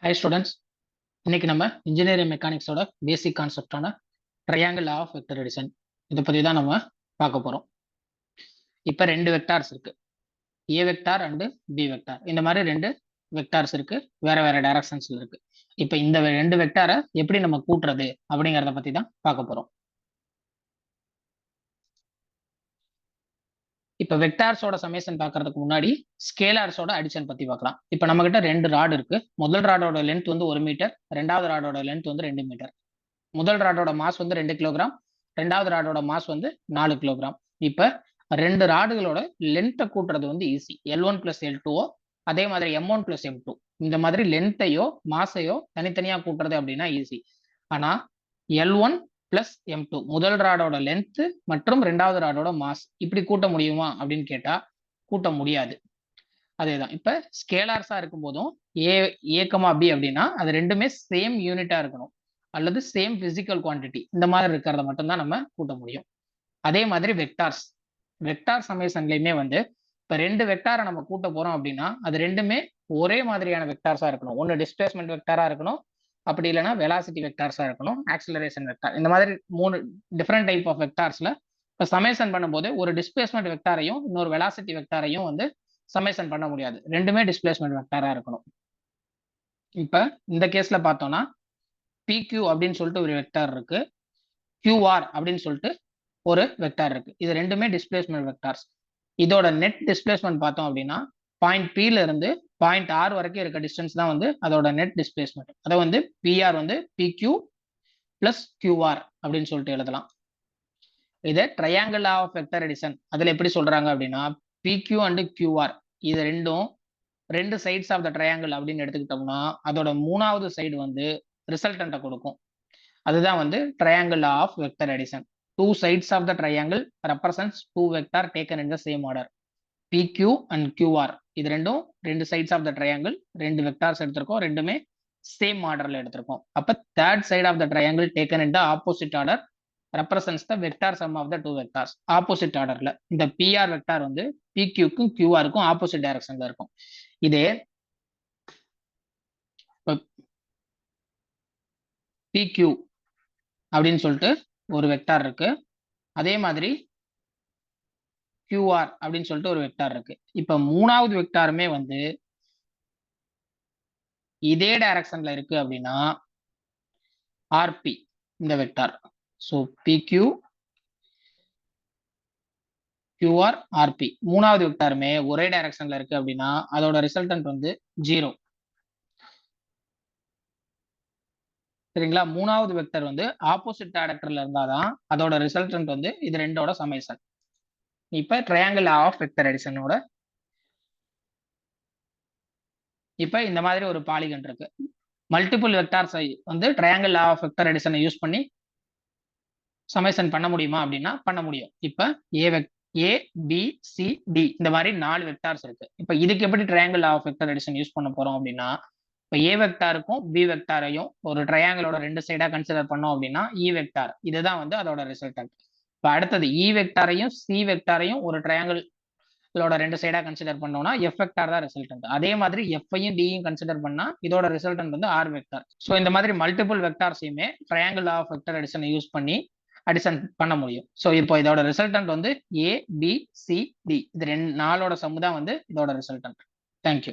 Hi students, இன்னைக்கு நம்ம engineering மெக்கானிக்ஸோட பேசிக் கான்செப்டான ட்ரையாங்கிள் ஆஃப் வெக்டர் அடிஷன் இதை பற்றி தான் நம்ம பார்க்க போகிறோம். இப்போ ரெண்டு வெக்டார்ஸ் இருக்கு, ஏ வெக்டார் அண்டு பி வெக்டார். இந்த மாதிரி ரெண்டு வெக்டார்ஸ் இருக்கு, வேற வேற டைரக்ஷன்ஸ்ல இருக்கு. இப்போ இந்த ரெண்டு வெக்டாரை எப்படி நம்ம கூட்டுறது அப்படிங்கிறத பற்றி தான் பார்க்க போகிறோம். இப்போ வெக்டார்ஸோட சமேஷன் பார்க்கறதுக்கு முன்னாடி ஸ்கேலார்ஸோட அடிஷன் பத்தி பார்க்கலாம். இப்போ நம்ம கிட்ட ரெண்டு ராடு இருக்கு. முதல் ராடோட லென்த் வந்து 1 மீட்டர், ரெண்டாவது ராடோட லென்த் வந்து 2 மீட்டர். முதல் ராடோட மாஸ் வந்து 2 கிலோகிராம், ரெண்டாவது ராடோட மாஸ் வந்து 4 கிலோகிராம். இப்ப ரெண்டு ராடுகளோட லென்த்தை கூட்டுறது வந்து ஈஸி. L1 பிளஸ் L2 அதே மாதிரி M1 பிளஸ் M2 இந்த மாதிரி லென்த்தையோ மாசையோ தனித்தனியா கூட்டுறது அப்படின்னா ஈஸி. ஆனா L1 பிளஸ் M2 முதல் ராடோட லென்த் மற்றும் ரெண்டாவது ராடோட மாஸ் இப்படி கூட்ட முடியுமா அப்படின்னு கேட்டா கூட்ட முடியாது. அதேதான் இப்ப ஸ்கேலார்ஸா இருக்கும் போதும் A, B அப்படின்னா அது ரெண்டுமே சேம் யூனிட்டா இருக்கணும் அல்லது சேம் பிசிக்கல் குவான்டிட்டி இந்த மாதிரி இருக்கிறத மட்டும்தான் நம்ம கூட்ட முடியும். அதே மாதிரி வெக்டார் சமேஷன்லயுமே வந்து இப்ப ரெண்டு வெக்டாரை நம்ம கூட்ட போறோம் அப்படின்னா அது ரெண்டுமே ஒரே மாதிரியான வெக்டார்ஸா இருக்கணும். ஒன்னு டிஸ்பிளேஸ்மெண்ட் வெக்டாரா இருக்கணும், அப்படி இல்லைன்னா வெலாசிட்டி வெக்டார்ஸா இருக்கணும், ஆக்சிலரேஷன் வெக்டார். இந்த மாதிரி 3 டிஃப்ரெண்ட் டைப் ஆஃப் வெக்டார்ஸ்ல இப்ப சமேஷன் பண்ணும்போது ஒரு டிஸ்பிளேஸ்மெண்ட் வெக்டாரையும் இன்னொரு வெலாசிட்டி வெக்டாரையும் வந்து சமேஷன் பண்ண முடியாது. ரெண்டுமே டிஸ்பிளேஸ்மெண்ட் வெக்டாரா இருக்கணும். இப்ப இந்த கேஸ்ல பார்த்தோம்னா PQ அப்படின்னு சொல்லிட்டு ஒரு வெக்டார் இருக்கு, QR அப்படின்னு சொல்லிட்டு ஒரு வெக்டார் இருக்கு. இது ரெண்டுமே டிஸ்பிளேஸ்மெண்ட் வெக்டார்ஸ். இதோட நெட் டிஸ்பிளேஸ்மெண்ட் பார்த்தோம் அப்படின்னா பாயிண்ட் Pல இருந்து பாயிண்ட் R வரைக்கும் இருக்க டிஸ்டன்ஸ் தான் வந்து அதோட நெட் டிஸ்பிளேஸ்மெண்ட். அதை வந்து PR வந்து PQ பிளஸ் QR அப்படின்னு சொல்லிட்டு எழுதலாம். இதை ட்ரையாங்கிள் ஆஃப் வெக்டர் அடிஷன் அதுல எப்படி சொல்றாங்க அப்படின்னா PQ அண்ட் QR இது ரெண்டும் ரெண்டு சைட்ஸ் ஆஃப் த ட்ரையாங்கிள் அப்படின்னு எடுத்துக்கிட்டோம்னா அதோட மூணாவது சைடு வந்து ரிசல்டன்ட்டை கொடுக்கும். அதுதான் வந்து triangle of vector addition. Two sides of the triangle represents two vector taken in the same order. PQ and QR இது ரெண்டும் ரெண்டு சைட்ஸ் ஆஃப் த ட்ரையாங்கிள், ரெண்டு வெக்டார்ஸ் எடுத்திருக்கோம், ரெண்டுமே சேம் ஆர்டர்ல எடுத்திருக்கோம். அப்ப third side of the triangle taken in the opposite order represents the vector sum of the two vectors. Opposite ஆர்டர்ல இந்த PR வெக்டார் வந்து PQக்கும் QRக்கும் ஆப்போசிட் டைரக்ஷன்ல இருக்கும். இதே PQ அப்படின்னு சொல்லிட்டு ஒரு வெக்டார் இருக்கு, அதே மாதிரி QR அப்படின்னு சொல்லிட்டு ஒரு வெக்டார் இருக்கு. இப்ப மூணாவது வெக்டாருமே வந்து இதே டைரக்ஷன்ல இருக்கு அப்படின்னா RP இந்த vector. So PQ QR RP மூணாவது வெக்டாருமே ஒரே டைரக்ஷன்ல இருக்கு அப்படின்னா அதோட ரிசல்டன்ட் வந்து 0. சரிங்களா? மூணாவது வெக்டர் வந்து ஆப்போசிட் டைரக்டர்ல இருந்தாதான் அதோட ரிசல்டன்ட் வந்து இது ரெண்டோட சமேஷன். இப்ப ட்ரையாங்கிள் ஆஃப் வெக்டர் அடிஷனோட இப்ப இந்த மாதிரி ஒரு பாலிகன் இருக்கு. மல்டிபிள் வெக்டார்ஸ் வந்து ட்ரையாங்கிள் ஆஃப் வெக்டர் அடிஷனை யூஸ் பண்ணி சமேஷன் பண்ண முடியுமா அப்படின்னா பண்ண முடியும். இப்ப A, B, C, D இந்த மாதிரி 4 வெக்டார்ஸ் இருக்கு. இப்ப இதுக்கு எப்படி triangle of vector addition use பண்ண போறோம் அப்படின்னா இப்ப A வெக்டாருக்கும் B வெக்டாரையும் ஒரு ட்ரையாங்கிளோட ரெண்டு சைடா கன்சிடர் பண்ணோம் அப்படின்னா E வெக்டார் இதுதான் வந்து அதோட ரிசல்டன்ட். இப்ப அடுத்தது E வெக்டாரையும் C வெக்டாரையும் ஒரு ட்ரையாங்கிளோட ரெண்டு சைடா கன்சிடர் பண்ணோம்னா F வெக்டார் தான் ரிசல்டன்ட். அதே மாதிரி F-ஐயும் D-யும் கன்சிடர் பண்ணா இதோட ரிசல்டன்ட் வந்து R வெக்டார். சோ இந்த மாதிரி மல்டிபிள் வெக்டார்ஸையுமே ட்ரையாங்கிள் ஆஃப் வெக்டர் அடிஷனை யூஸ் பண்ணி அடிஷன் பண்ண முடியும். சோ இப்போ இதோட ரிசல்டன்ட் வந்து A, B, C, D இது 4ஓட சம் தான் வந்து இதோட ரிசல்டன்ட். தேங்க்யூ.